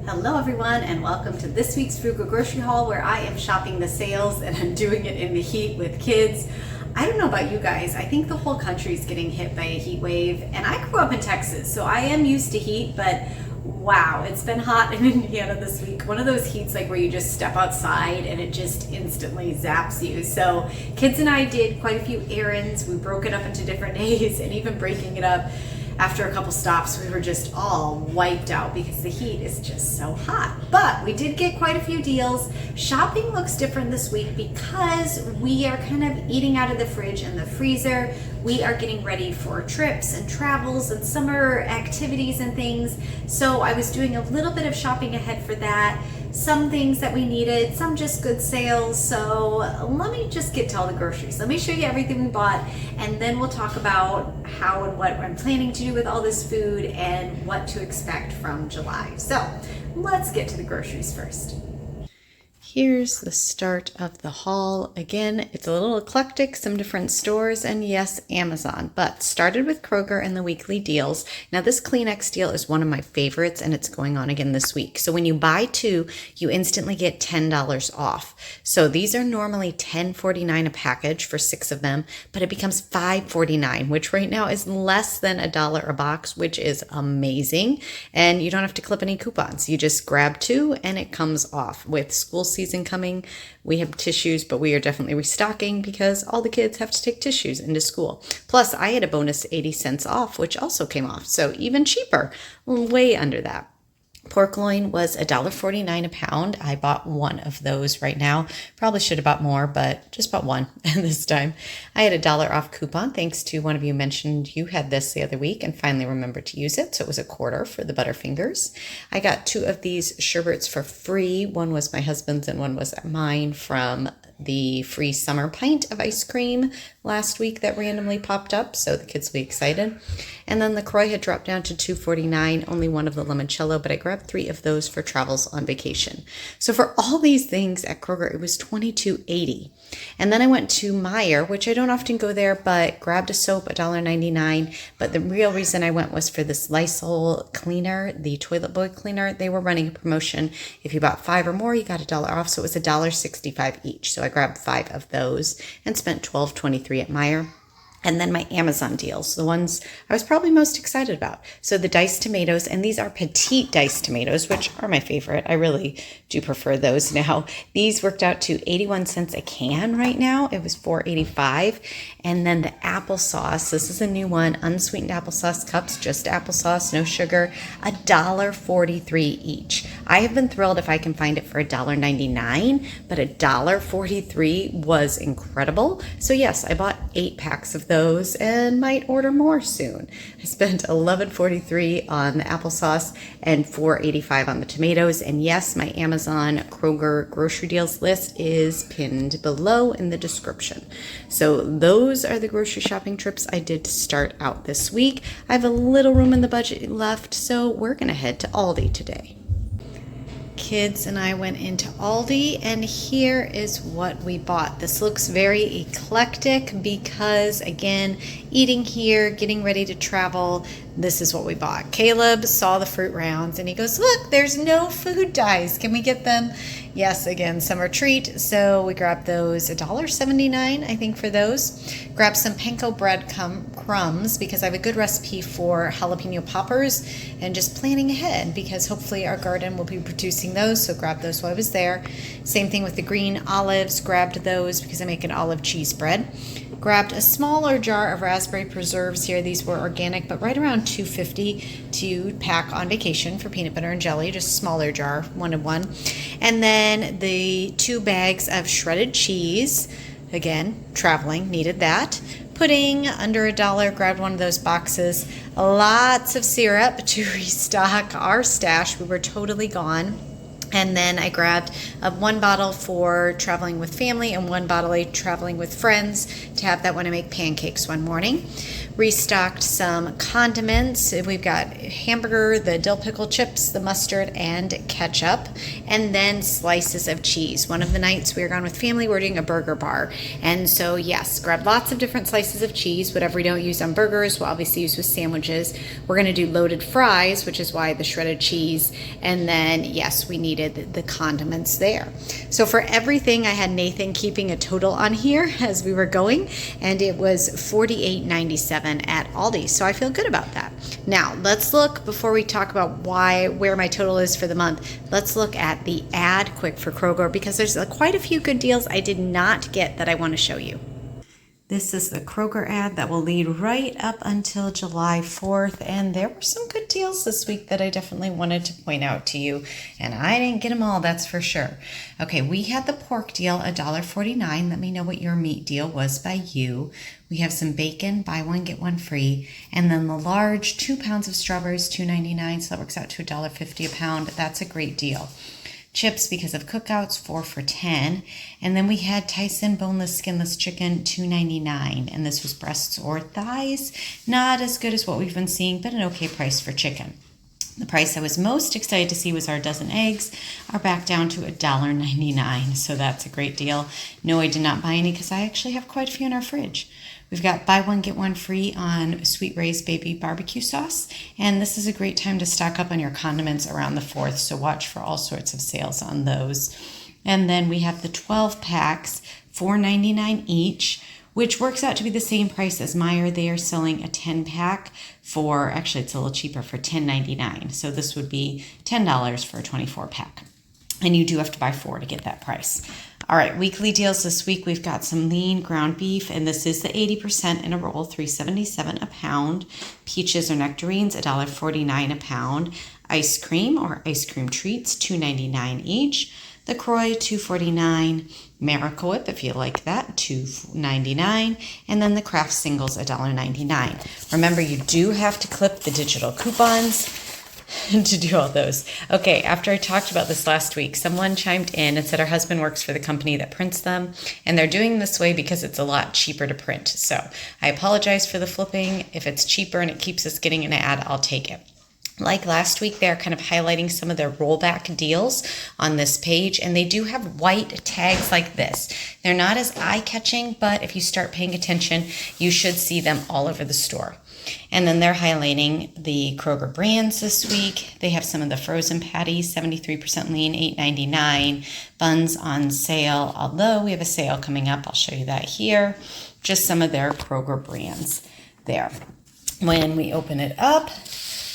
Hello everyone and welcome to this week's Frugal Grocery Haul, where I am shopping the sales and I'm doing it in the heat with kids. I don't know about you guys, I think the whole country is getting hit by a heat wave, and I grew up in Texas, so I am used to heat, but wow, it's been hot in Indiana this week. One of those heats like where you just step outside and it just instantly zaps you. So kids and I did quite a few errands. We broke it up into different days, and even breaking it up, after a couple stops, we were just all wiped out because the heat is just so hot. But we did get quite a few deals. Shopping looks different this week because we are kind of eating out of the fridge and the freezer. We are getting ready for trips and travels and summer activities and things. So I was doing a little bit of shopping ahead for that. Some things that we needed, some just good sales. So let me just get to all the groceries. Let me show you everything we bought, and then we'll talk about how and what I'm planning to do with all this food and what to expect from July. So let's get to the groceries first. Here's the start of the haul. Again, it's a little eclectic, some different stores, and yes, Amazon, but started with Kroger and the weekly deals. Now this Kleenex deal is one of my favorites, and it's going on again this week. So when you buy two, you instantly get $10 off. So these are normally $10.49 a package for 6 of them, but it becomes $5.49, which right now is less than $1 a box, which is amazing. And you don't have to clip any coupons. You just grab 2 and it comes off. With school season coming, we have tissues, but we are definitely restocking because all the kids have to take tissues into school. Plus, I had a bonus 80 cents off, which also came off, so even cheaper, way under that. Pork loin was $1.49 a pound. I bought 1 of those right now. Probably should have bought more, but just bought 1 this time. I had a $1 off coupon thanks to one of you mentioned you had this the other week and finally remembered to use it. So it was $1 for the Butterfingers. I got 2 of these sherbets for free. One was my husband's and one was mine from the free summer pint of ice cream last week that randomly popped up, so the kids will be excited. And then LaCroix had dropped down to $2.49, only 1 of the limoncello, but I grabbed 3 of those for travels on vacation. So for all these things at Kroger, it was $22.80. And then I went to Meijer, which I don't often go there, but grabbed a soap, $1.99. But the real reason I went was for this Lysol cleaner, the toilet boy cleaner. They were running a promotion. If you bought 5 or more, you got $1 off, so it was $1.65 each. So I grabbed 5 of those and spent $12.23 at Meijer. And then my Amazon deals, the ones I was probably most excited about. So the diced tomatoes, and these are petite diced tomatoes, which are my favorite. I really do prefer those now. These worked out to 81 cents a can right now. It was $4.85. And then the applesauce, this is a new one, unsweetened applesauce cups, just applesauce, no sugar, $1.43 each. I have been thrilled if I can find it for $1.99, but $1.43 was incredible. So yes, I bought 8 packs of those and might order more soon. I spent $11.43 on the applesauce and $4.85 on the tomatoes. And yes, my Amazon Kroger grocery deals list is pinned below in the description. So those are the grocery shopping trips I did to start out this week. I have a little room in the budget left, so we're going to head to Aldi today. Kids and I went into Aldi, and here is what we bought. This looks very eclectic because, again, eating here, getting ready to travel, this is what we bought. Caleb saw the fruit rounds and he goes, "Look, there's no food dyes. Can we get them?" Yes, again, summer treat. So we grabbed those, $1.79, I think, for those. Grabbed some panko bread crumbs because I have a good recipe for jalapeno poppers, and just planning ahead because hopefully our garden will be producing those. So grabbed those while I was there. Same thing with the green olives. Grabbed those because I make an olive cheese bread. Grabbed a smaller jar of raspberry preserves here. These were organic, but right around $2.50 to pack on vacation for peanut butter and jelly, just a smaller jar, 1 of 1. And then the 2 bags of shredded cheese. Again, traveling, needed that. Pudding, under $1, grabbed 1 of those boxes. Lots of syrup to restock our stash. We were totally gone. And then I grabbed one bottle for traveling with family and one bottle traveling with friends to have that when I make pancakes one morning. Restocked some condiments. We've got hamburger, the dill pickle chips, the mustard, and ketchup, and then slices of cheese. One of the nights we were gone with family, we're doing a burger bar. And so yes, grab lots of different slices of cheese. Whatever we don't use on burgers, we'll obviously use with sandwiches. We're gonna do loaded fries, which is why the shredded cheese. And then yes, we needed the condiments there. So for everything, I had Nathan keeping a total on here as we were going, and it was $48.97 at Aldi. So I feel good about that. Now let's look, before we talk about where my total is for the month, let's look at the ad quick for Kroger, because there's quite a few good deals I did not get that I want to show you. This is the Kroger ad that will lead right up until July 4th, and there were some good deals this week that I definitely wanted to point out to you, and I didn't get them all, that's for sure. Okay, we had the pork deal, $1.49. Let me know what your meat deal was by you. We have some bacon, buy one, get one free, and then the large 2 pounds of strawberries, $2.99, so that works out to $1.50 a pound. That's a great deal. Chips, because of cookouts, 4 for $10. And then we had Tyson boneless, skinless chicken, $2.99. And this was breasts or thighs. Not as good as what we've been seeing, but an okay price for chicken. The price I was most excited to see was our dozen eggs are back down to $1.99. So that's a great deal. No, I did not buy any because I actually have quite a few in our fridge. We've got buy one, get one free on Sweet Ray's Baby Barbecue Sauce. And this is a great time to stock up on your condiments around the 4th. So watch for all sorts of sales on those. And then we have the 12 packs, $4.99 each, which works out to be the same price as Meijer. They are selling a 10 pack for, actually it's a little cheaper, for $10.99. So this would be $10 for a 24 pack. And you do have to buy 4 to get that price. All right, weekly deals this week. We've got some lean ground beef, and this is the 80% in a roll, $3.77 a pound. Peaches or nectarines, $1.49 a pound. Ice cream or ice cream treats, $2.99 each. The Croy, $2.49. Miracle Whip, if you like that, $2.99. And then the Kraft Singles, $1.99. Remember, you do have to clip the digital coupons to do all those. Okay, after I talked about this last week, someone chimed in and said her husband works for the company that prints them, and they're doing this way because it's a lot cheaper to print. So I apologize for the flipping. If it's cheaper and it keeps us getting an ad, I'll take it. Like last week, they're kind of highlighting some of their rollback deals on this page, and they do have white tags like this. They're not as eye-catching, but if you start paying attention, you should see them all over the store. And then they're highlighting the Kroger brands this week. They have some of the frozen patties, 73% lean, $8.99. Buns on sale, although we have a sale coming up. I'll show you that here. Just some of their Kroger brands there. When we open it up,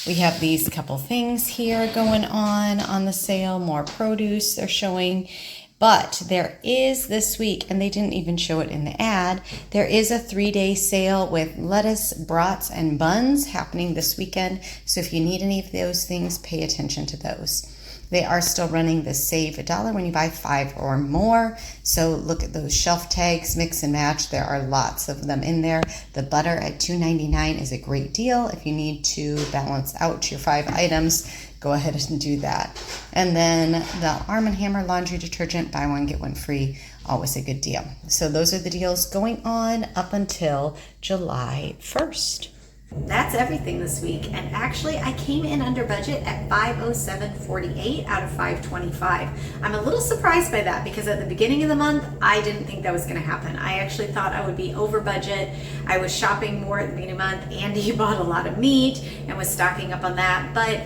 we have these couple things here going on the sale. More produce they're showing. But there is this week, and they didn't even show it in the ad, there is a 3-day sale with lettuce, brats, and buns happening this weekend. So if you need any of those things, pay attention to those. They are still running the save $1 when you buy 5 or more. So look at those shelf tags, mix and match. There are lots of them in there. The butter at $2.99 is a great deal. If you need to balance out your 5 items, go ahead and do that. And then the Arm & Hammer laundry detergent, buy one, get one free, always a good deal. So those are the deals going on up until July 1st. That's everything this week, and actually I came in under budget at $507.48 out of $525. I'm a little surprised by that because at the beginning of the month I didn't think that was going to happen. I actually thought I would be over budget. I was shopping more at the beginning of the month. Andy bought a lot of meat and was stocking up on that, but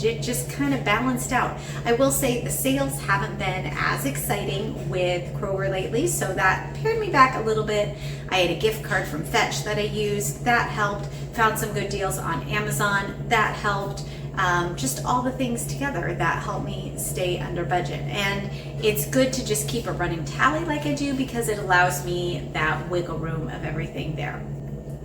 it just kind of balanced out. I will say the sales haven't been as exciting with Kroger lately, so that pared me back a little bit. I had a gift card from Fetch that I used. That helped. Found some good deals on Amazon. That helped. Just all the things together that help me stay under budget. And it's good to just keep a running tally like I do because it allows me that wiggle room of everything there.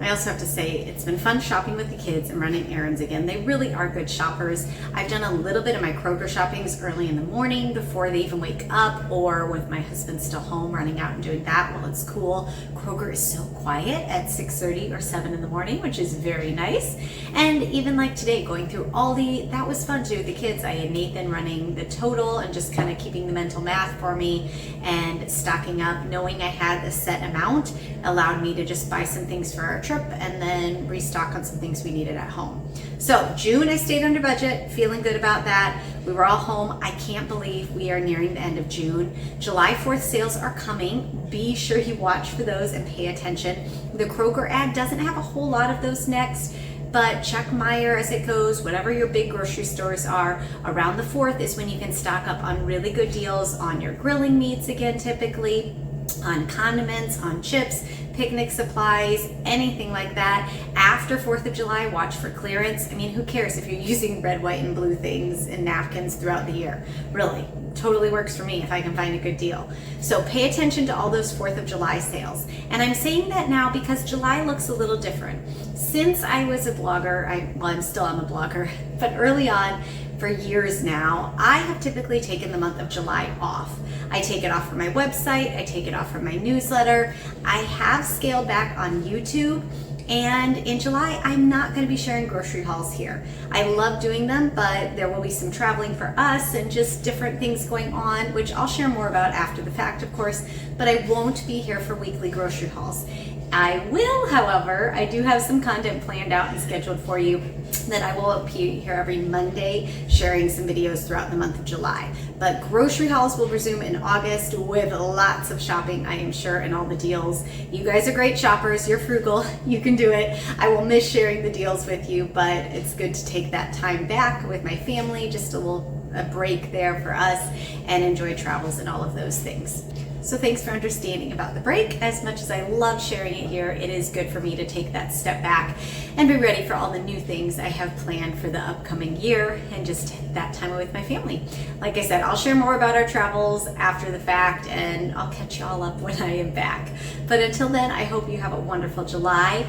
I also have to say it's been fun shopping with the kids and running errands again. They really are good shoppers. I've done a little bit of my Kroger shoppings early in the morning before they even wake up, or with my husband still home running out and doing that while it's cool. Kroger is so quiet at 6:30 or 7 in the morning, which is very nice. And even like today, going through Aldi, that was fun to do with the kids. I had Nathan running the total and just kind of keeping the mental math for me, and stocking up, knowing I had a set amount allowed me to just buy some things for our trip and then restock on some things we needed at home. So June, I stayed under budget, feeling good about that. We were all home. I can't believe we are nearing the end of June. July 4th sales are coming. Be sure you watch for those and pay attention. The Kroger ad doesn't have a whole lot of those next, but check Meijer as it goes. Whatever your big grocery stores are, around the 4th is when you can stock up on really good deals on your grilling meats again, typically, on condiments, on chips, picnic supplies, anything like that. After 4th of July, watch for clearance. I mean, who cares if you're using red, white, and blue things and napkins throughout the year? Really, totally works for me if I can find a good deal. So pay attention to all those 4th of July sales. And I'm saying that now because July looks a little different. Since I was a blogger, I'm still a blogger, but early on, for years now, I have typically taken the month of July off. I take it off from my website, I take it off from my newsletter. I have scaled back on YouTube, and in July, I'm not going to be sharing grocery hauls here. I love doing them, but there will be some traveling for us and just different things going on, which I'll share more about after the fact, of course, but I won't be here for weekly grocery hauls. I will, however, I do have some content planned out and scheduled for you that I will appear here every Monday, sharing some videos throughout the month of July. But grocery hauls will resume in August with lots of shopping, I am sure, and all the deals. You guys are great shoppers. You're frugal. You can do it. I will miss sharing the deals with you, but it's good to take that time back with my family, just a break there for us, and enjoy travels and all of those things. So thanks for understanding about the break. As much as I love sharing it here, it is good for me to take that step back and be ready for all the new things I have planned for the upcoming year and just that time with my family. Like I said, I'll share more about our travels after the fact, and I'll catch you all up when I am back. But until then, I hope you have a wonderful July.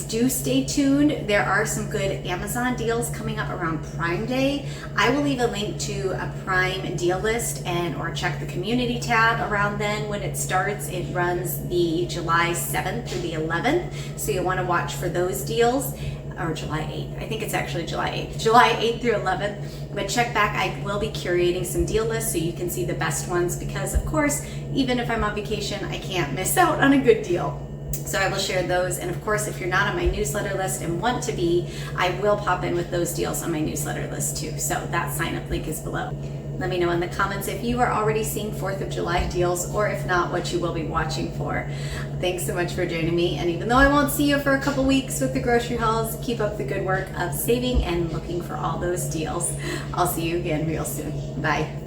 Do stay tuned. There are some good Amazon deals coming up around Prime Day. I will leave a link to a Prime deal list or check the community tab around then when it starts. It runs the July 7th through the 11th, so you'll want to watch for those deals. Or July 8th. I think it's actually July 8th. July 8th through 11th. But check back. I will be curating some deal lists so you can see the best ones, because of course, even if I'm on vacation, I can't miss out on a good deal. So I will share those. And of course, if you're not on my newsletter list and want to be, I will pop in with those deals on my newsletter list too. So that sign up link is below. Let me know in the comments if you are already seeing 4th of July deals, or if not, what you will be watching for. Thanks so much for joining me. And even though I won't see you for a couple weeks with the grocery hauls, keep up the good work of saving and looking for all those deals. I'll see you again real soon. Bye.